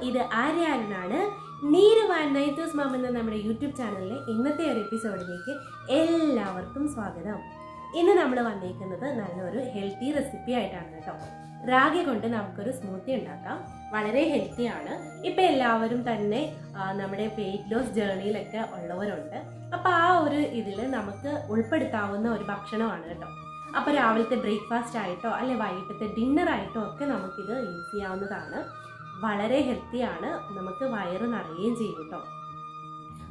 ഇത് ആര്യാനാണ്. നീരുവാൻ നൈറ്റൂസ് മാം എന്ന നമ്മുടെ യൂട്യൂബ് ചാനലിലെ ഇന്നത്തെ ഒരു എപ്പിസോഡിലേക്ക് എല്ലാവർക്കും സ്വാഗതം. ഇന്ന് നമ്മൾ വന്നേക്കുന്നത് നല്ലൊരു ഹെൽത്തി റെസിപ്പി ആയിട്ടാണ് കേട്ടോ. റാഗി കൊണ്ട് നമുക്കൊരു സ്മൂത്തി ഉണ്ടാക്കാം. വളരെ ഹെൽത്തിയാണ്. ഇപ്പം എല്ലാവരും തന്നെ നമ്മുടെ വെയിറ്റ് ലോസ് ജേർണിയിലൊക്കെ ഉള്ളവരുണ്ട്. അപ്പോൾ ആ ഒരു ഇതിൽ നമുക്ക് ഉൾപ്പെടുത്താവുന്ന ഒരു ഭക്ഷണമാണ് കേട്ടോ. അപ്പോൾ രാവിലത്തെ ബ്രേക്ക്ഫാസ്റ്റ് ആയിട്ടോ അല്ലെ വൈകിട്ടത്തെ ഡിന്നറായിട്ടോ ഒക്കെ നമുക്കിത് യൂസ് ചെയ്യാവുന്നതാണ്. വളരെ ഹെൽത്തിയാണ്, നമുക്ക് വയറ് നിറയുകയും ചെയ്യും കേട്ടോ.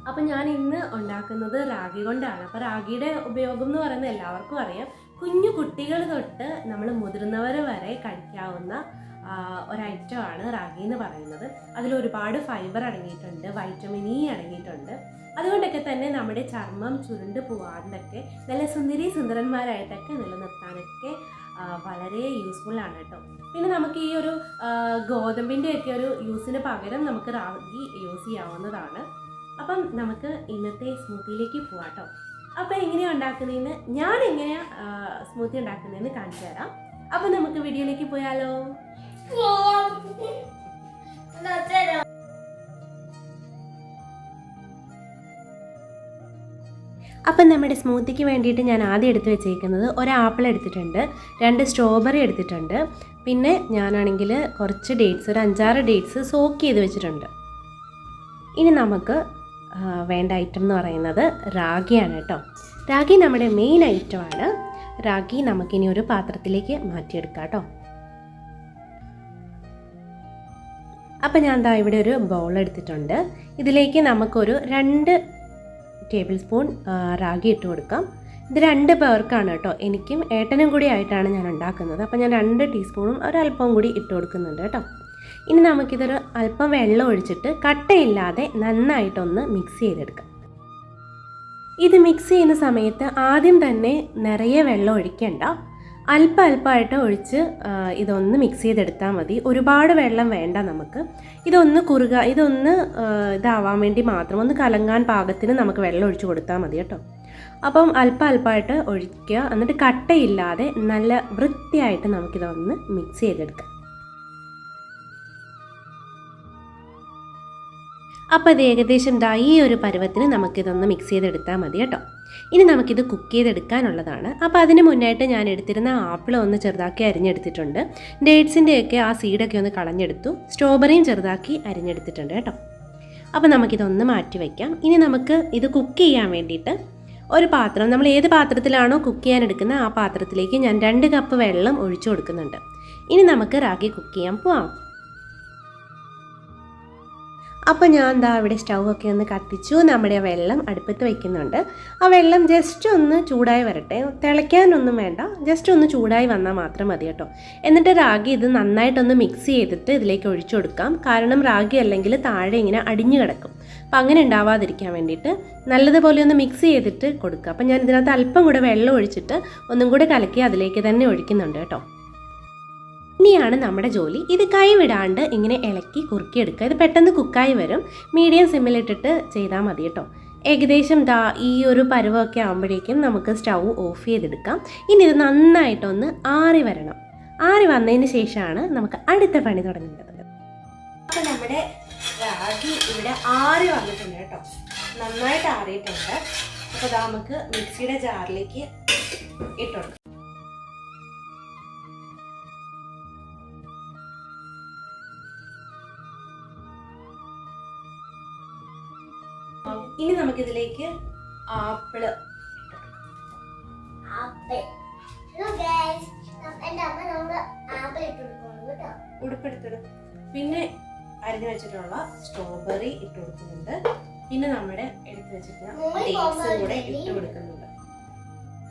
അപ്പം ഞാൻ ഇന്ന് ഉണ്ടാക്കുന്നത് റാഗി കൊണ്ടാണ്. അപ്പോൾ റാഗിയുടെ ഉപയോഗം എന്ന് പറയുന്നത് എല്ലാവർക്കും അറിയാം. കുഞ്ഞു കുട്ടികൾ തൊട്ട് നമ്മൾ മുതിർന്നവർ വരെ കഴിക്കാവുന്ന ഒരൈറ്റമാണ് റാഗി എന്ന് പറയുന്നത്. അതിലൊരുപാട് ഫൈബർ അടങ്ങിയിട്ടുണ്ട്, വൈറ്റമിൻ ഇ അടങ്ങിയിട്ടുണ്ട്. അതുകൊണ്ടൊക്കെ തന്നെ നമ്മുടെ ചർമ്മം ചുരുണ്ട് പോവാണ്ടൊക്കെ നല്ല സുന്ദരന്മാരായിട്ടൊക്കെ നിലനിർത്താനൊക്കെ വളരെ യൂസ്ഫുള്ളാണ് കേട്ടോ. പിന്നെ നമുക്ക് ഈ ഒരു ഗോതമ്പിൻ്റെ ഒക്കെ ഒരു യൂസിന് പകരം നമുക്ക് റാഗി യൂസ് ചെയ്യാവുന്നതാണ്. അപ്പം നമുക്ക് ഇന്നത്തെ സ്മൂത്തിയിലേക്ക് പോവാം കേട്ടോ. അപ്പോൾ എങ്ങനെയാണ് ഉണ്ടാക്കുന്നതെന്ന്, ഞാൻ എങ്ങനെയാണ് സ്മൂത്തി ഉണ്ടാക്കുന്നതെന്ന് കാണിച്ചു തരാം. അപ്പം നമുക്ക് വീഡിയോയിലേക്ക് പോയാലോ? അപ്പം നമ്മുടെ സ്മൂത്തിക്ക് വേണ്ടിയിട്ട് ഞാൻ ആദ്യം എടുത്ത് വെച്ചേക്കുന്നത് ഒരു ആപ്പിൾ എടുത്തിട്ടുണ്ട്, 2 സ്ട്രോബെറി എടുത്തിട്ടുണ്ട്, പിന്നെ ഞാനാണെങ്കിൽ കുറച്ച് ഡേറ്റ്സ്, ഒരു 5-6 ഡേറ്റ്സ് സോക്ക് ചെയ്ത് വെച്ചിട്ടുണ്ട്. ഇനി നമുക്ക് വേണ്ട ഐറ്റം എന്ന് പറയുന്നത് റാഗിയാണ് കേട്ടോ. റാഗി നമ്മുടെ മെയിൻ ഐറ്റമാണ്. റാഗി നമുക്കിനി ഒരു പാത്രത്തിലേക്ക് മാറ്റിയെടുക്കാം കേട്ടോ. അപ്പം ഞാൻ ദാ ഇവിടെ ഒരു ബൗൾ എടുത്തിട്ടുണ്ട്. ഇതിലേക്ക് നമുക്കൊരു 2 ടേബിൾ സ്പൂൺ റാഗി ഇട്ട് കൊടുക്കാം. ഇത് 2 പേർക്കാണ് കേട്ടോ, എനിക്കും ഏട്ടനും കൂടി ആയിട്ടാണ് ഞാൻ ഉണ്ടാക്കുന്നത്. അപ്പം ഞാൻ 2 ടീസ്പൂണും ഒരല്പം കൂടി ഇട്ട് കൊടുക്കുന്നുണ്ട് കേട്ടോ. ഇനി നമുക്കിതൊരു അല്പം വെള്ളം ഒഴിച്ചിട്ട് കട്ടയില്ലാതെ നന്നായിട്ടൊന്ന് മിക്സ് ചെയ്തെടുക്കാം. ഇത് മിക്സ് ചെയ്യുന്ന സമയത്ത് ആദ്യം തന്നെ നിറയെ വെള്ളം ഒഴിക്കേണ്ട, അല്പമായിട്ട് ഒഴിച്ച് ഇതൊന്ന് മിക്സ് ചെയ്തെടുത്താൽ മതി. ഒരുപാട് വെള്ളം വേണ്ട നമുക്ക്. ഇതൊന്ന് ഇതാവാൻ വേണ്ടി മാത്രം, ഒന്ന് കലങ്ങാൻ പാകത്തിന് നമുക്ക് വെള്ളം ഒഴിച്ച് കൊടുത്താൽ മതി കേട്ടോ. അപ്പം അല്പമായിട്ട് ഒഴിക്കുക, എന്നിട്ട് കട്ടയില്ലാതെ നല്ല വൃത്തിയായിട്ട് നമുക്കിതൊന്ന് മിക്സ് ചെയ്തെടുക്കാം. അപ്പോൾ ഇത് ഏകദേശം ഈ ഒരു പരുവത്തിന് നമുക്കിതൊന്ന് മിക്സ് ചെയ്തെടുത്താൽ മതി കേട്ടോ. ഇനി നമുക്കിത് കുക്ക് ചെയ്തെടുക്കാനുള്ളതാണ്. അപ്പോൾ അതിന് മുന്നായിട്ട് ഞാൻ എടുത്തിരുന്ന ആപ്പിൾ ഒന്ന് ചെറുതാക്കി അരിഞ്ഞെടുത്തിട്ടുണ്ട്. ഡേറ്റ്സിൻ്റെയൊക്കെ ആ സീഡൊക്കെ ഒന്ന് കളഞ്ഞെടുത്തു. സ്ട്രോബെറിയും ചെറുതാക്കി അരിഞ്ഞെടുത്തിട്ടുണ്ട് കേട്ടോ. അപ്പോൾ നമുക്കിതൊന്ന് മാറ്റി വയ്ക്കാം. ഇനി നമുക്ക് ഇത് കുക്ക് ചെയ്യാൻ വേണ്ടിയിട്ട് ഒരു പാത്രം, നമ്മൾ ഏത് പാത്രത്തിലാണോ കുക്ക് ചെയ്യാൻ എടുക്കുന്നത് ആ പാത്രത്തിലേക്ക് ഞാൻ 2 കപ്പ് വെള്ളം ഒഴിച്ചു കൊടുക്കുന്നുണ്ട്. ഇനി നമുക്ക് റാഗി കുക്ക് ചെയ്യാൻ പോവാം. അപ്പോൾ ഞാൻ ഇവിടെ സ്റ്റൗവൊക്കെ ഒന്ന് കത്തിച്ചു, നമ്മുടെ വെള്ളം അടുപ്പത്ത് വയ്ക്കുന്നുണ്ട്. ആ വെള്ളം ജസ്റ്റ് ഒന്ന് ചൂടായി വരട്ടെ, തിളയ്ക്കാനൊന്നും വേണ്ട, ജസ്റ്റ് ഒന്ന് ചൂടായി വന്നാൽ മാത്രം മതി കേട്ടോ. എന്നിട്ട് റാഗി ഇത് നന്നായിട്ടൊന്ന് മിക്സ് ചെയ്തിട്ട് ഇതിലേക്ക് ഒഴിച്ചു കൊടുക്കാം. കാരണം റാഗി അല്ലെങ്കിൽ താഴെ ഇങ്ങനെ അടിഞ്ഞു കിടക്കും. അപ്പം അങ്ങനെ ഉണ്ടാവാതിരിക്കാൻ വേണ്ടിയിട്ട് നല്ലതുപോലെ ഒന്ന് മിക്സ് ചെയ്തിട്ട് കൊടുക്കുക. അപ്പം ഞാൻ ഇതിനകത്ത് അല്പം കൂടെ വെള്ളം ഒഴിച്ചിട്ട് ഒന്നും കൂടെ കലക്കി അതിലേക്ക് തന്നെ ഒഴിക്കുന്നുണ്ട് കേട്ടോ. ഇനിയാണ് നമ്മുടെ ജോലി. ഇത് കൈ വിടാണ്ട് ഇങ്ങനെ ഇളക്കി കുറുക്കിയെടുക്കുക. ഇത് പെട്ടെന്ന് കുക്കായി വരും. മീഡിയം സിമ്മിലിട്ടിട്ട് ചെയ്താൽ മതി കേട്ടോ. ഏകദേശം ഈ ഒരു പരുവമൊക്കെ ആകുമ്പോഴേക്കും നമുക്ക് സ്റ്റൗ ഓഫ് ചെയ്തെടുക്കാം. ഇനി ഇത് നന്നായിട്ടൊന്ന് ആറി വരണം. ആറി വന്നതിന് ശേഷമാണ് നമുക്ക് അടുത്ത പണി തുടങ്ങേണ്ടത്. അപ്പോൾ നമ്മുടെ റാഗി ഇവിടെ ആറി വന്നിട്ടുണ്ട് കേട്ടോ, നന്നായിട്ട് ആറിയിട്ടുണ്ട്. അപ്പോൾ നമുക്ക് മിക്സിയുടെ ജാറിലേക്ക് ഇട്ടുകൊടുക്കാം. ഇനി നമുക്കിതിലേക്ക് ആപ്പിള് ഉടുപ്പെടുത്തിടും, പിന്നെ അരിഞ്ഞു വെച്ചിട്ടുള്ള സ്ട്രോബെറി ഇട്ട് കൊടുക്കുന്നുണ്ട്, പിന്നെ നമ്മുടെ എടുത്ത് വെച്ചിട്ടുള്ള ഡേറ്റ്സും കൂടെ ഇട്ട് കൊടുക്കുന്നുണ്ട്.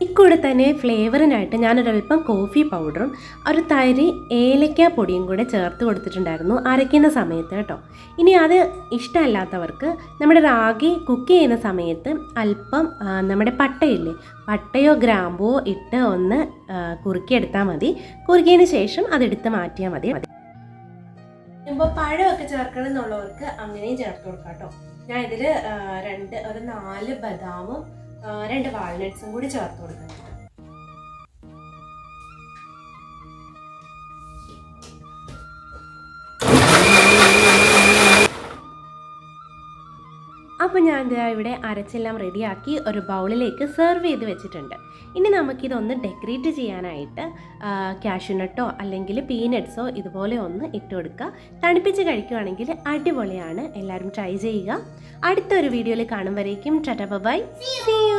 ഇക്കൂടെ തന്നെ ഫ്ലേവറിനായിട്ട് ഞാനൊരൽപ്പം കോഫി പൗഡറും ഒരു തരി ഏലക്ക പൊടിയും കൂടെ ചേർത്ത് കൊടുത്തിട്ടുണ്ടായിരുന്നു അരയ്ക്കുന്ന സമയത്ത് കേട്ടോ. ഇനി അത് ഇഷ്ടമല്ലാത്തവർക്ക് നമ്മുടെ റാഗി കുക്ക് ചെയ്യുന്ന സമയത്ത് അല്പം നമ്മുടെ പട്ടയില്ലേ, പട്ടയോ ഗ്രാമ്പോ ഇട്ട് ഒന്ന് കുറുക്കിയെടുത്താൽ മതി. കുറുക്കിയതിന് ശേഷം അതെടുത്ത് മാറ്റിയാൽ മതി. ഇപ്പോൾ പഴമൊക്കെ ചേർക്കണം എന്നുള്ളവർക്ക് അങ്ങനെയും ചേർത്ത് കൊടുക്കാം കേട്ടോ. ഞാൻ ഇതിൽ 4 ബദാമും 2 വാൾനട്ട്സും കൂടി ചേർത്ത് കൊടുക്കുന്നുണ്ട്. അപ്പോൾ ഞാൻ ഇവിടെ അരച്ചെല്ലാം റെഡിയാക്കി ഒരു ബൗളിലേക്ക് സെർവ് ചെയ്ത് വെച്ചിട്ടുണ്ട്. ഇനി നമുക്കിതൊന്ന് ഡെക്കറേറ്റ് ചെയ്യാനായിട്ട് കാഷ്യൂനട്ടോ അല്ലെങ്കിൽ പീനട്ട്സോ ഇതുപോലെ ഒന്ന് ഇട്ട് കൊടുക്കുക. തണുപ്പിച്ച് കഴിക്കുകയാണെങ്കിൽ അടിപൊളിയാണ്. എല്ലാവരും ട്രൈ ചെയ്യുക. അടുത്തൊരു വീഡിയോയിൽ കാണും വരേക്കും ടാറ്റാ ബൈ, സീ യു.